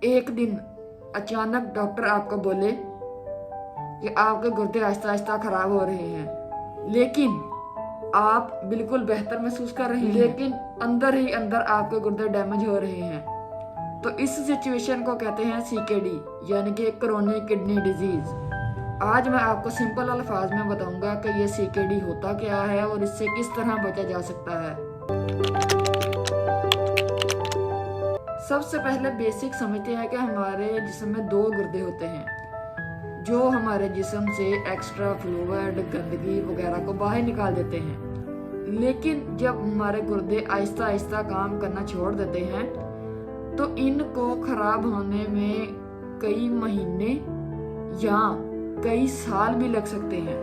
एक दिन अचानक डॉक्टर आपको बोले कि आपके गुर्दे आहिस्ता आहिस्ता खराब हो रहे हैं, लेकिन आप बिल्कुल बेहतर महसूस कर रहे हैं, लेकिन अंदर ही अंदर आपके गुर्दे डैमेज हो रहे हैं, तो इस सिचुएशन को कहते हैं सीकेडी, यानी कि क्रोनिक किडनी डिजीज। आज मैं आपको सिंपल अल्फाज में बताऊंगा कि ये सीकेडी होता क्या है और इससे किस तरह बचा जा सकता है। सबसे पहले बेसिक समझते हैं कि हमारे जिस्म में दो गुर्दे होते हैं जो हमारे जिस्म से एक्स्ट्रा फ्लूइड, गंदगी वगैरह को बाहर निकाल देते हैं। लेकिन जब हमारे गुर्दे आहिस्ता आहिस्ता काम करना छोड़ देते हैं तो इनको खराब होने में कई महीने या कई साल भी लग सकते हैं।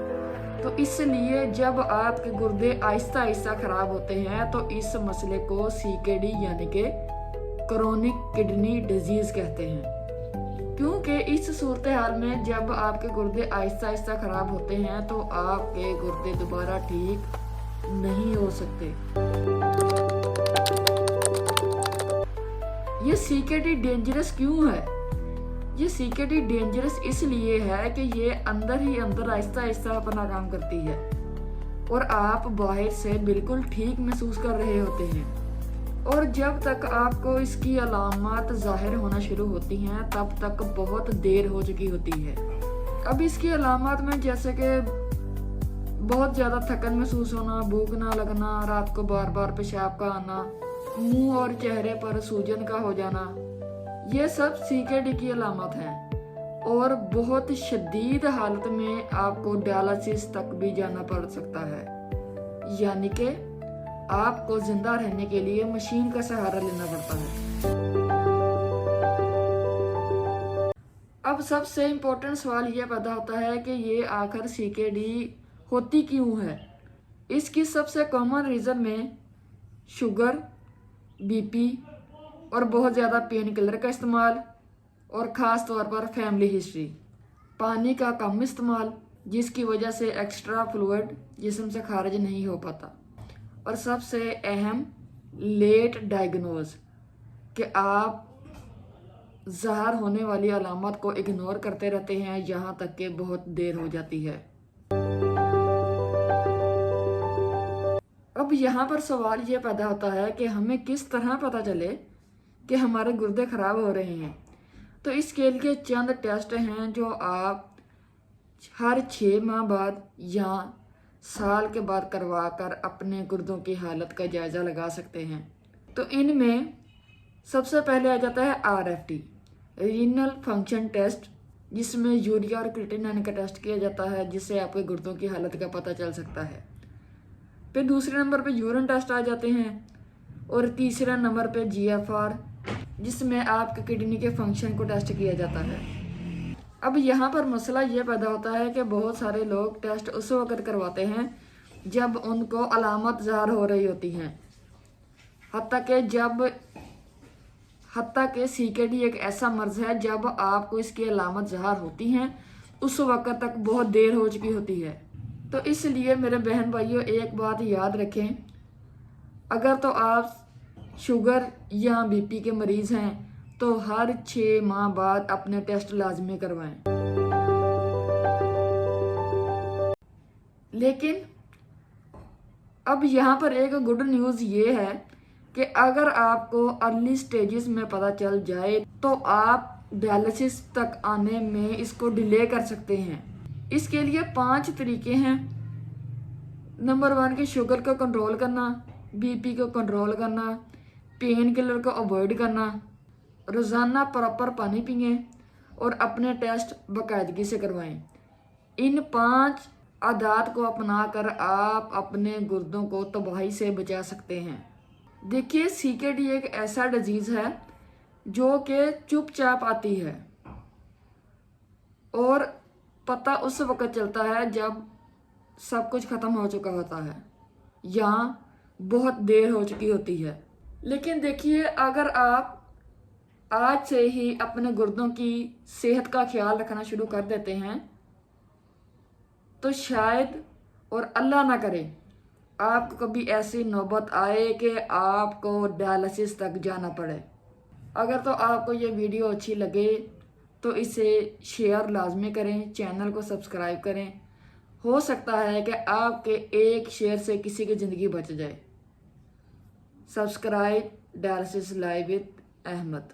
तो इसलिए जब आपके गुर्दे आहिस्ता आहिस्ता खराब होते हैं तो इस मसले को सीकेडी यानी कि क्रोनिक किडनी डिजीज कहते हैं। क्योंकि इस सूरत हाल में जब आपके गुर्दे आहिस्ता आहिस्ता खराब होते हैं तो आपके गुर्दे दोबारा ठीक नहीं हो सकते। ये सीकेडी डेंजरस क्यों है? ये सीकेडी डेंजरस इसलिए है कि ये अंदर ही अंदर आहिस्ता आहिस्ता अपना काम करती है और आप बाहर से बिल्कुल ठीक महसूस कर रहे होते हैं, और जब तक आपको इसकी अलामत जाहिर होना शुरू होती हैं तब तक बहुत देर हो चुकी होती है। अब इसकी अलामत में जैसे कि बहुत ज़्यादा थकन महसूस होना, भूख ना लगना, रात को बार बार पेशाब का आना, मुंह और चेहरे पर सूजन का हो जाना, ये सब सीकेडी की अलामत हैं। और बहुत शदीद हालत में आपको डायलिसिस तक भी जाना पड़ सकता है, यानी कि आपको जिंदा रहने के लिए मशीन का सहारा लेना पड़ता है। अब सबसे इम्पोर्टेंट सवाल यह पैदा होता है कि ये आखिर सीकेडी होती क्यों है। इसकी सबसे कॉमन रीज़न में शुगर, बीपी और बहुत ज़्यादा पेन किलर का इस्तेमाल, और ख़ास तौर पर फैमिली हिस्ट्री, पानी का कम इस्तेमाल जिसकी वजह से एक्स्ट्रा फ्लूइड जिस्म से खारिज नहीं हो पाता, और सबसे अहम लेट डायग्नोज कि आप ज़ाहिर होने वाली अलामत को इग्नोर करते रहते हैं यहाँ तक कि बहुत देर हो जाती है। अब यहाँ पर सवाल ये पैदा होता है कि हमें किस तरह पता चले कि हमारे गुर्दे खराब हो रहे हैं। तो इसके लिए चंद टेस्ट हैं जो आप हर 6 माह बाद या साल के बाद करवा कर अपने गुर्दों की हालत का जायज़ा लगा सकते हैं। तो इनमें सबसे पहले आ जाता है RFT, रीनल फंक्शन टेस्ट, जिसमें यूरिया और क्रिएटिनिन का टेस्ट किया जाता है जिससे आपके गुर्दों की हालत का पता चल सकता है। फिर दूसरे नंबर पे यूरिन टेस्ट आ जाते हैं, और तीसरे नंबर पे GFR, जिसमें आपके किडनी के फंक्शन को टेस्ट किया जाता है। अब यहाँ पर मसला ये पैदा होता है कि बहुत सारे लोग टेस्ट उस वक्त करवाते हैं जब उनको अलामत ज़ाहिर हो रही होती हैं, हत्ता कि सीकेडी एक ऐसा मर्ज है जब आपको इसकी अलामत ज़ाहिर होती हैं उस वक्त तक बहुत देर हो चुकी होती है। तो इसलिए मेरे बहन भाइयों एक बात याद रखें, अगर तो आप शुगर या बीपी के मरीज हैं तो हर 6 माह बाद अपने टेस्ट लाजमी करवाएं। लेकिन अब यहाँ पर एक गुड न्यूज़ ये है कि अगर आपको अर्ली स्टेजेस में पता चल जाए तो आप डायलिसिस तक आने में इसको डिले कर सकते हैं। इसके लिए 5 तरीके हैं। नंबर 1 के शुगर को कंट्रोल करना, बीपी को कंट्रोल करना, पेन किलर को अवॉइड करना, रोज़ाना प्रॉपर पानी पिएं और अपने टेस्ट बाकायदगी से करवाएं। इन 5 आदत को अपनाकर आप अपने गुर्दों को तबाही से बचा सकते हैं। देखिए, सीकेडी एक ऐसा डिजीज़ है जो कि चुपचाप आती है और पता उस वक्त चलता है जब सब कुछ ख़त्म हो चुका होता है या बहुत देर हो चुकी होती है। लेकिन देखिए, अगर आप आज से ही अपने गुर्दों की सेहत का ख्याल रखना शुरू कर देते हैं तो शायद, और अल्लाह ना करे, आपको कभी ऐसी नौबत आए कि आपको डायलिसिस तक जाना पड़े। अगर तो आपको ये वीडियो अच्छी लगे तो इसे शेयर लाजमी करें, चैनल को सब्सक्राइब करें। हो सकता है कि आपके एक शेयर से किसी की ज़िंदगी बच जाए। Subscribe dialysis live with Ahmad.